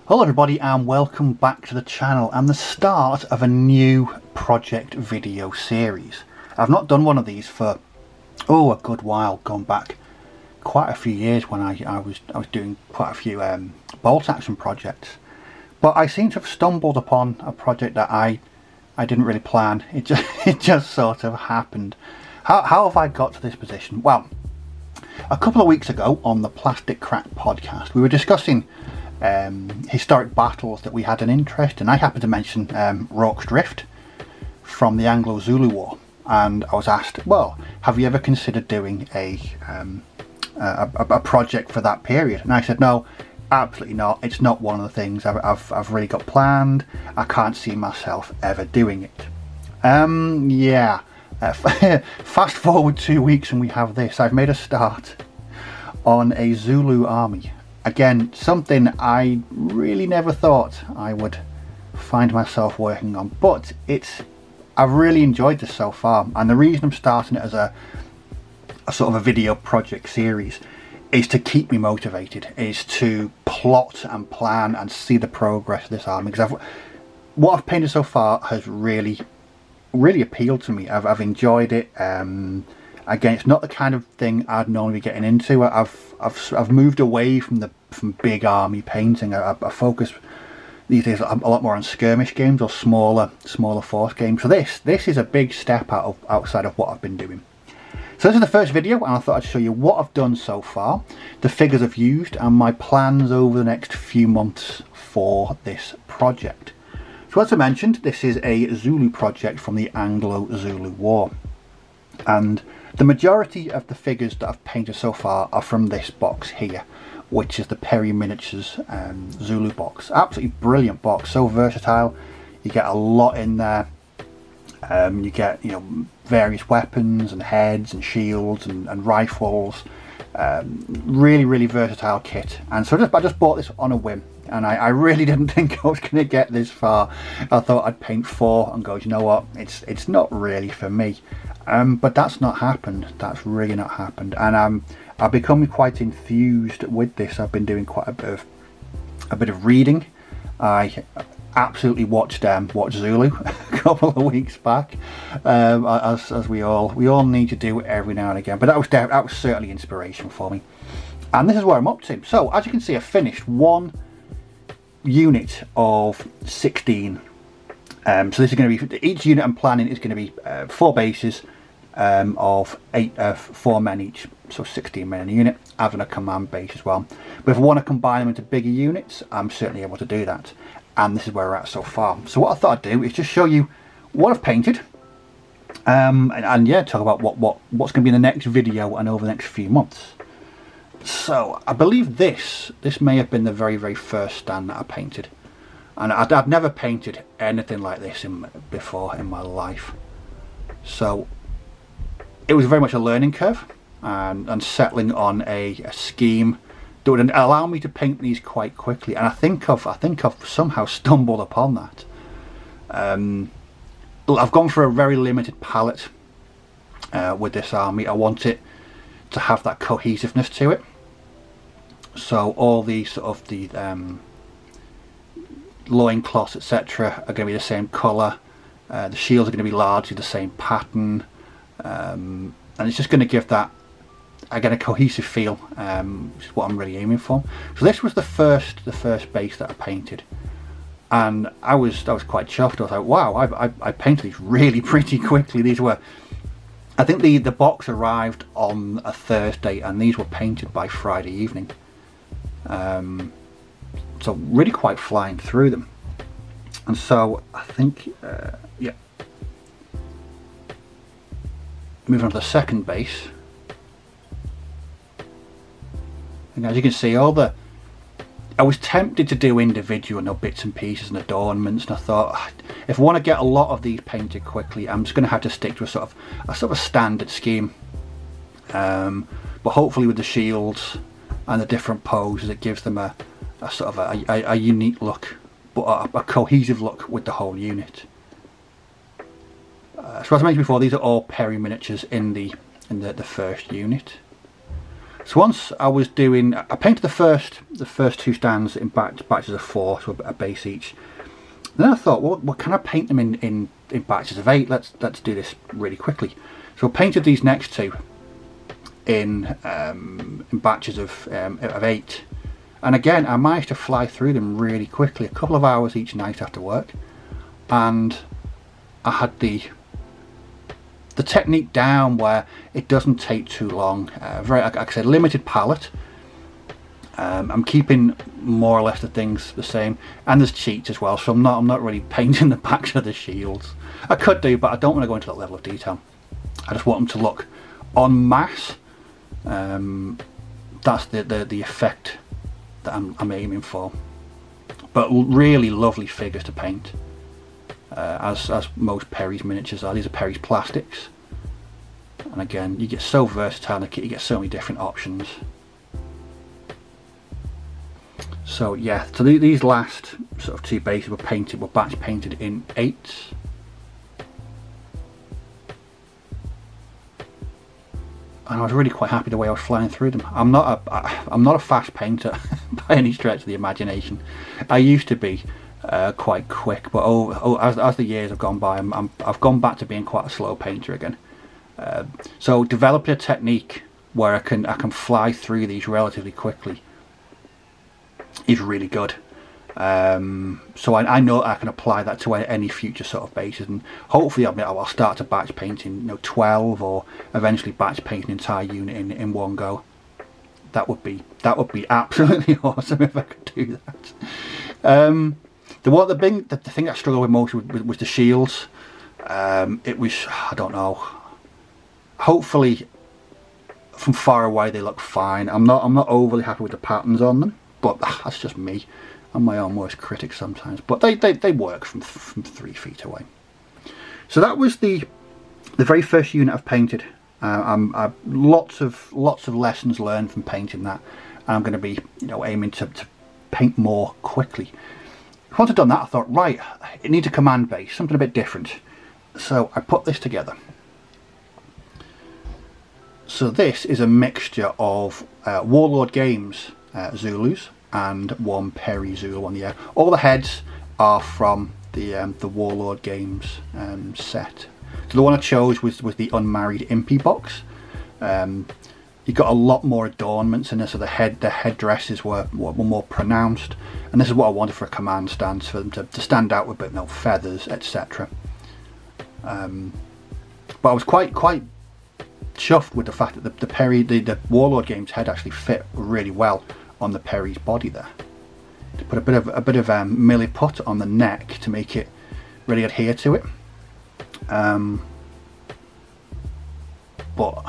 Hello everybody and welcome back to the channel and the start of a new project video series. I've not done one of these for a good while, going back quite a few years when I was doing quite a few bolt action projects. But I seem to have stumbled upon a project that I didn't really plan. It just sort of happened. How have I got to this position? Well, a couple of weeks ago on the Plastic Crack podcast we were discussing historic battles that we had an interest in. I happened to mention Rorke's Drift from the Anglo-Zulu War, and I was asked, well, have you ever considered doing a project for that period? And I said, no, absolutely not. It's not one of the things I've really got planned. I can't see myself ever doing it. Fast forward 2 weeks and we have this. I've made a start on a Zulu army. Again, something I really never thought I would find myself working on, but I've really enjoyed this so far, and the reason I'm starting it as a sort of a video project series is to keep me motivated, is to plot and plan and see the progress of this army, because what I've painted so far has really appealed to me. I've enjoyed it. Again, it's not the kind of thing I'd normally be getting into. I've moved away from big army painting. I focus these days a lot more on skirmish games or smaller force games. So this is a big step outside of what I've been doing. So this is the first video, and I thought I'd show you what I've done so far, the figures I've used, and my plans over the next few months for this project. So as I mentioned, this is a Zulu project from the Anglo-Zulu War, and the majority of the figures that I've painted so far are from this box here, which is the Perry Miniatures Zulu box. Absolutely brilliant box, so versatile. You get a lot in there. You get, various weapons and heads and shields and rifles. Really versatile kit. And so I just bought this on a whim, and I really didn't think I was going to get this far. I thought I'd paint 4 and go, you know what, it's not really for me. But that's not happened. That's really not happened, and I've become quite enthused with this. I've been doing quite a bit of reading. I absolutely watched Zulu a couple of weeks back, as we all need to do every now and again. But that was certainly inspiration for me, and this is where I'm up to. So as you can see, I finished one unit of 16. So this is going to be, each unit I'm planning is going to be 4 bases of 4 men each, so 16 men in a unit, having a command base as well. But if I want to combine them into bigger units, I'm certainly able to do that, and this is where we're at so far. So what I thought I'd do is just show you what I've painted, and yeah, talk about what's going to be in the next video and over the next few months. So I believe this may have been the very first stand that I painted, and I'd never painted anything like this before in my life. So it was very much a learning curve, and settling on a scheme that would allow me to paint these quite quickly. And I think I've somehow stumbled upon that. I've gone for a very limited palette with this army. I want it to have that cohesiveness to it. So all the sort of the loincloths, etc., are going to be the same colour. The shields are going to be largely the same pattern, and it's just going to give that, again, a cohesive feel, which is what I'm really aiming for. So this was the first base that I painted, and I was quite chuffed. I was like, wow, I painted these really pretty quickly. These were, I think the box arrived on a Thursday, and these were painted by Friday evening. So really quite flying through them. And so I think, yeah, moving on to the second base. And as you can see, I was tempted to do individual bits and pieces and adornments, and I thought, if I want to get a lot of these painted quickly, I'm just going to have to stick to a sort of standard scheme. But hopefully with the shields and the different poses, it gives them a sort of a unique look, but a cohesive look with the whole unit. So as I mentioned before, these are all Perry miniatures in the first unit. So once I was doing, I painted the first 2 stands in batches of 4, so a base each. Then I thought, well, can I paint them in batches of 8? Let's do this really quickly. So I painted these next 2 in batches of 8, and again I managed to fly through them really quickly, a couple of hours each night after work, and I had the technique down where it doesn't take too long. Very, like I said, limited palette. I'm keeping more or less the things the same, and there's cheats as well, so I'm not really painting the backs of the shields. I could do, but I don't want to go into that level of detail. I just want them to look en masse. That's the effect that I'm aiming for. But really lovely figures to paint, as most Perry's miniatures are. These are Perry's plastics, and again, you get so versatile in the kit, you get so many different options. So yeah, so these last sort of 2 bases were batch painted in 8s. And I was really quite happy the way I was flying through them. I'm not a fast painter by any stretch of the imagination. I used to be quite quick, but as the years have gone by, I've gone back to being quite a slow painter again. So developing a technique where I can fly through these relatively quickly is really good. So I know I can apply that to any future sort of bases, and hopefully I'll start to batch painting 12, or eventually batch paint an entire unit in one go. That would be absolutely awesome if I could do that. The thing I struggled with most was the shields. It was, I don't know, hopefully from far away they look fine. I'm not overly happy with the patterns on them, but that's just me. I'm my own worst critic sometimes, but they work from 3 feet away. So that was the very first unit I've painted. I've lots of lessons learned from painting that, and I'm going to be aiming to paint more quickly. Once I've done that, I thought, right, it needs a command base, something a bit different. So I put this together. So this is a mixture of Warlord Games Zulus and 1 Perry Zulu on the air. All the heads are from the Warlord Games set. So the one I chose was the Unmarried Impy box. You got a lot more adornments in this, so the headdresses were more pronounced, and this is what I wanted for a command stance, for them to stand out with a bit, feathers, etc. But I was quite chuffed with the fact that the Warlord Games head actually fit really well on the Perry's body there. To put a bit of milliput on the neck to make it really adhere to it. But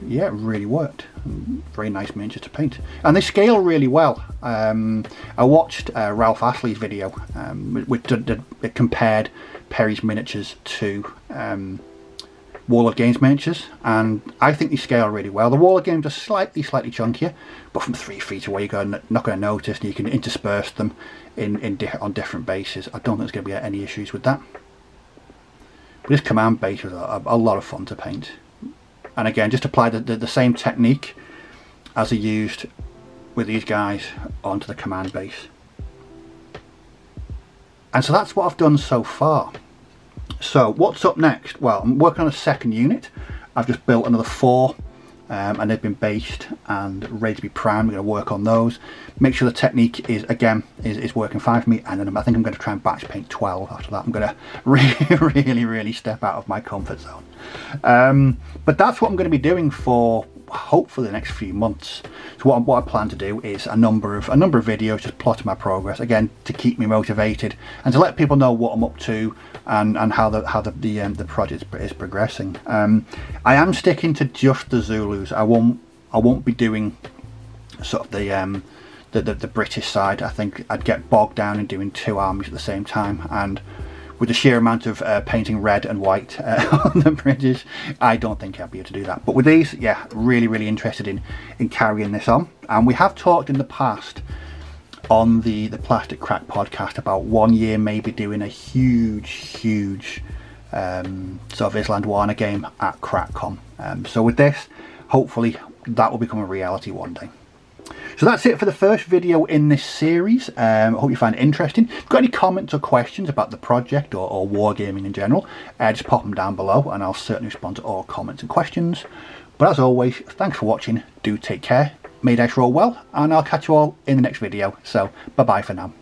yeah, it really worked. Very nice miniatures to paint, and they scale really well. I watched Ralph Ashley's video, which it compared Perry's miniatures to Warlord Games miniatures, and I think they scale really well. The Warlord Games are slightly chunkier, but from 3 feet away you're not going to notice, and you can intersperse them on different bases. I don't think there's going to be any issues with that. But this command base was a lot of fun to paint, and again, just apply the same technique as I used with these guys onto the command base. And so that's what I've done so far. So what's up next? Well, I'm working on a second unit. I've just built another 4, and they've been based and ready to be primed. I'm going to work on those, make sure the technique is working fine for me, and then I think I'm going to try and batch paint 12 after that. I'm going to really step out of my comfort zone. But that's what I'm going to be doing for hopefully the next few months. So what I plan to do is a number of videos, just plotting my progress, again to keep me motivated and to let people know what I'm up to and how the project is progressing. I am sticking to just the Zulus. I won't be doing sort of the British side. I think I'd get bogged down in doing 2 armies at the same time, and with the sheer amount of painting red and white on the British, I don't think I'll be able to do that. But with these, yeah, really interested in carrying this on. And we have talked in the past on the Plastic Crack podcast about 1 year maybe doing a huge sort of Island Warner game at CrackCon. So with this, hopefully that will become a reality one day. So that's it for the first video in this series. I hope you find it interesting. If you've got any comments or questions about the project or wargaming in general, just pop them down below and I'll certainly respond to all comments and questions. But as always, thanks for watching, do take care, may dice roll well, and I'll catch you all in the next video. So bye bye for now.